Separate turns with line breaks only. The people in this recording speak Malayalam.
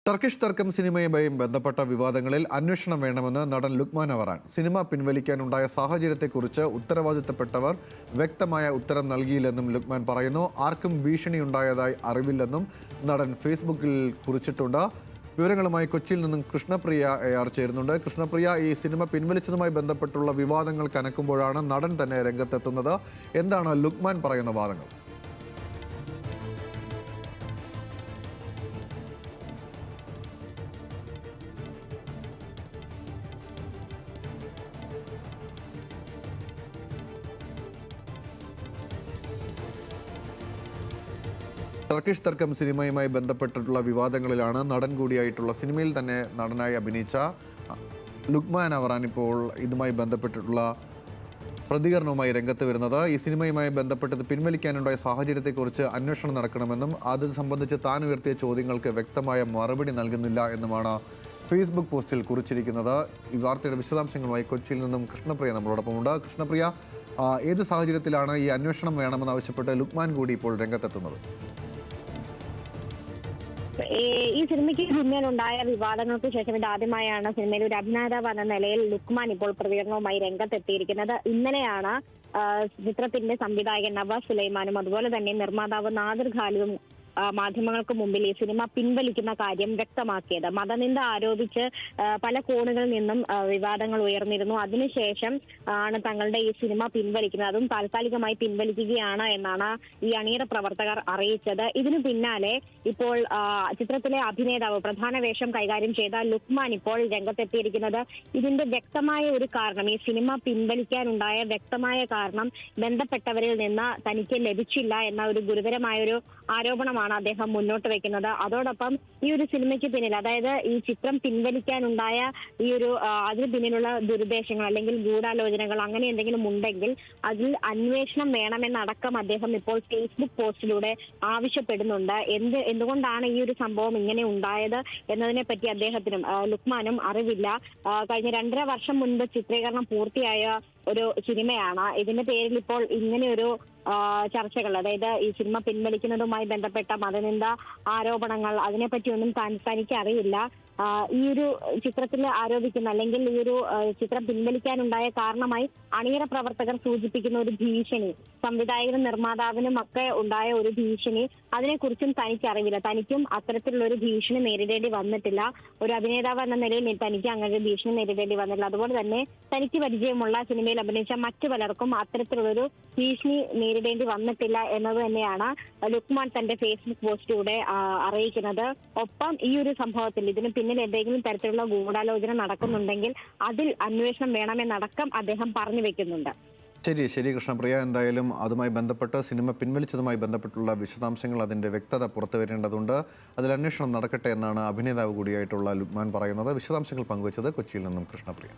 ടർക്കിഷ് തർക്കം സിനിമയുമായി ബന്ധപ്പെട്ട വിവാദങ്ങളിൽ അന്വേഷണം വേണമെന്ന് നടൻ ലുക്മാൻ അവറാൻ. സിനിമ പിൻവലിക്കാനുണ്ടായ സാഹചര്യത്തെക്കുറിച്ച് ഉത്തരവാദിത്തപ്പെട്ടവർ വ്യക്തമായ ഉത്തരം നൽകിയില്ലെന്നും ലുക്മാൻ പറയുന്നു. ആർക്കും ഭീഷണിയുണ്ടായതായി അറിവില്ലെന്നും നടൻ ഫേസ്ബുക്കിൽ കുറിച്ചിട്ടുണ്ട്. വിവരങ്ങളുമായി കൊച്ചിയിൽ നിന്നും കൃഷ്ണപ്രിയ AR ചേരുന്നുണ്ട്. കൃഷ്ണപ്രിയ, ഈ സിനിമ പിൻവലിച്ചതുമായി ബന്ധപ്പെട്ടുള്ള വിവാദങ്ങൾ കനക്കുമ്പോഴാണ് നടൻ തന്നെ രംഗത്തെത്തുന്നത്. എന്താണ് ലുക്മാൻ പറയുന്ന വാദങ്ങൾ? ടർക്കിഷ് തർക്കം സിനിമയുമായി ബന്ധപ്പെട്ടിട്ടുള്ള വിവാദങ്ങളിലാണ് നടൻ കൂടിയായിട്ടുള്ള സിനിമയിൽ തന്നെ നടനായി അഭിനയിച്ച ലുക്മാൻ അവറാൻ ഇപ്പോൾ ഇതുമായി ബന്ധപ്പെട്ടിട്ടുള്ള പ്രതികരണവുമായി രംഗത്ത് വരുന്നത്. ഈ സിനിമയുമായി ബന്ധപ്പെട്ടത് പിൻവലിക്കാനുണ്ടായ സാഹചര്യത്തെക്കുറിച്ച് അന്വേഷണം നടക്കണമെന്നും അത് സംബന്ധിച്ച് താൻ ഉയർത്തിയ ചോദ്യങ്ങൾക്ക് വ്യക്തമായ മറുപടി നൽകുന്നില്ല എന്നുമാണ് ഫേസ്ബുക്ക് പോസ്റ്റിൽ കുറിച്ചിരിക്കുന്നത്. ഈ വാർത്തയുടെ വിശദാംശങ്ങളുമായി കൊച്ചിയിൽ നിന്നും കൃഷ്ണപ്രിയ നമ്മളോടൊപ്പമുണ്ട്. കൃഷ്ണപ്രിയ, ഏത് സാഹചര്യത്തിലാണ് ഈ അന്വേഷണം വേണമെന്നാവശ്യപ്പെട്ട് ലുക്മാൻ കൂടി ഇപ്പോൾ രംഗത്തെത്തുന്നത്?
ഈ സിനിമയ്ക്ക് പിന്നിലുണ്ടായ വിവാദങ്ങൾക്ക് ശേഷം ഇതാദ്യമായാണ് സിനിമയിൽ ഒരു അഭിനേതാവ് എന്ന നിലയിൽ ലുക്മാൻ ഇപ്പോൾ പ്രതികരണവുമായി രംഗത്തെത്തിയിരിക്കുന്നത്. ഇന്നലെയാണ് ചിത്രത്തിന്റെ സംവിധായകൻ നവാസ് സുലൈമാനും അതുപോലെ തന്നെ നിർമ്മാതാവ് നാദിർ ഖാലിദും മാധ്യമങ്ങൾക്ക് മുമ്പിൽ ഈ സിനിമ പിൻവലിക്കുന്ന കാര്യം വ്യക്തമാക്കിയത്. മതനിന്ദ ആരോപിച്ച് പല കോണുകളിൽ നിന്നും വിവാദങ്ങൾ ഉയർന്നിരുന്നു. അതിനുശേഷം ആണ് തങ്ങളുടെ ഈ സിനിമ പിൻവലിക്കുന്നത്, അതും താൽക്കാലികമായി പിൻവലിക്കുകയാണ് എന്നാണ് ഈ അണിയറ പ്രവർത്തകർ അറിയിച്ചത്. ഇതിനു പിന്നാലെ ഇപ്പോൾ ചിത്രത്തിലെ അഭിനേതാവ് പ്രധാന വേഷം കൈകാര്യം ചെയ്ത ലുക്മാൻ ഇപ്പോൾ രംഗത്തെത്തിയിരിക്കുന്നത്. ഇതിന്റെ വ്യക്തമായ ഒരു കാരണം, ഈ സിനിമ പിൻവലിക്കാനുണ്ടായ വ്യക്തമായ കാരണം ബന്ധപ്പെട്ടവരിൽ നിന്ന് തനിക്ക് ലഭിച്ചില്ല എന്ന ഒരു ഗുരുതരമായ ഒരു ആരോപണമാണ് അദ്ദേഹം മുന്നോട്ട് വെക്കുന്നത്. അതോടൊപ്പം ഈ ഒരു സിനിമയ്ക്ക് പിന്നിൽ, അതായത് ഈ ചിത്രം പിൻവലിക്കാനുണ്ടായ ഈ ഒരു അതിന് പിന്നിലുള്ള ദുരുദ്ദേശങ്ങൾ അല്ലെങ്കിൽ ഗൂഢാലോചനകൾ അങ്ങനെ എന്തെങ്കിലും ഉണ്ടെങ്കിൽ അതിൽ അന്വേഷണം വേണമെന്നടക്കം അദ്ദേഹം ഇപ്പോൾ ഫേസ്ബുക്ക് പോസ്റ്റിലൂടെ ആവശ്യപ്പെടുന്നുണ്ട്. എന്തുകൊണ്ടാണ് ഈ ഒരു സംഭവം ഇങ്ങനെ ഉണ്ടായത് എന്നതിനെ പറ്റി അദ്ദേഹത്തിനും ലുക്മാനും അറിവില്ല. കഴിഞ്ഞ 2.5 വർഷം മുൻപ് ചിത്രീകരണം പൂർത്തിയായ ഒരു സിനിമയാണ്. ഇതിന്റെ പേരിൽ ഇപ്പോൾ ഇങ്ങനെയൊരു ചർച്ചകൾ, അതായത് ഈ സിനിമ പിൻവലിക്കുന്നതുമായി ബന്ധപ്പെട്ട മതനിന്ദ ആരോപണങ്ങൾ, അതിനെപ്പറ്റിയൊന്നും തനിക്ക് അറിയില്ല. ഈ ഒരു ചിത്രത്തിൽ ആരോപിക്കുന്ന അല്ലെങ്കിൽ ഈ ഒരു ചിത്രം പിൻവലിക്കാനുണ്ടായ കാരണമായി അണിയറ പ്രവർത്തകർ സൂചിപ്പിക്കുന്ന ഒരു ഭീഷണി, സംവിധായകനും നിർമ്മാതാവിനും ഒക്കെ ഉണ്ടായ ഒരു ഭീഷണി, അതിനെക്കുറിച്ചും തനിക്ക് അറിവില്ല. തനിക്കും അത്തരത്തിലുള്ള ഒരു ഭീഷണി നേരിടേണ്ടി വന്നിട്ടില്ല. ഒരു അഭിനേതാവ് എന്ന നിലയിൽ തനിക്ക് അങ്ങനെ ഒരു ഭീഷണി നേരിടേണ്ടി വന്നിട്ടില്ല. അതുപോലെ തന്നെ തനിക്ക് പരിചയമുള്ള സിനിമയിൽ അഭിനയിച്ച മറ്റു പലർക്കും അത്തരത്തിലുള്ളൊരു ഭീഷണി നേരിടേണ്ടി വന്നിട്ടില്ല എന്നത് തന്നെയാണ് ലുക്മാൻ തന്റെ ഫേസ്ബുക്ക് പോസ്റ്റിലൂടെ അറിയിക്കുന്നത്. ഒപ്പം ഈ ഒരു സംഭവത്തിൽ ഇതിന് പിന്നിൽ എന്തെങ്കിലും തരത്തിലുള്ള ഗൂഢാലോചന നടക്കുന്നുണ്ടെങ്കിൽ അതിൽ അന്വേഷണം വേണമെന്നടക്കം അദ്ദേഹം പറഞ്ഞു വെക്കുന്നുണ്ട്.
ശരി കൃഷ്ണപ്രിയ, എന്തായാലും അതുമായി ബന്ധപ്പെട്ട് സിനിമ പിൻവലിച്ചതുമായി ബന്ധപ്പെട്ടുള്ള വിശദാംശങ്ങൾ, അതിൻ്റെ വ്യക്തത പുറത്തു വരേണ്ടതുണ്ട്. അതിൽ അന്വേഷണം നടക്കട്ടെ എന്നാണ് അഭിനേതാവ് കൂടിയായിട്ടുള്ള ലുക്മാൻ പറയുന്നത്. വിശദാംശങ്ങൾ പങ്കുവച്ചത് കൊച്ചിയിൽ നിന്നും കൃഷ്ണപ്രിയ.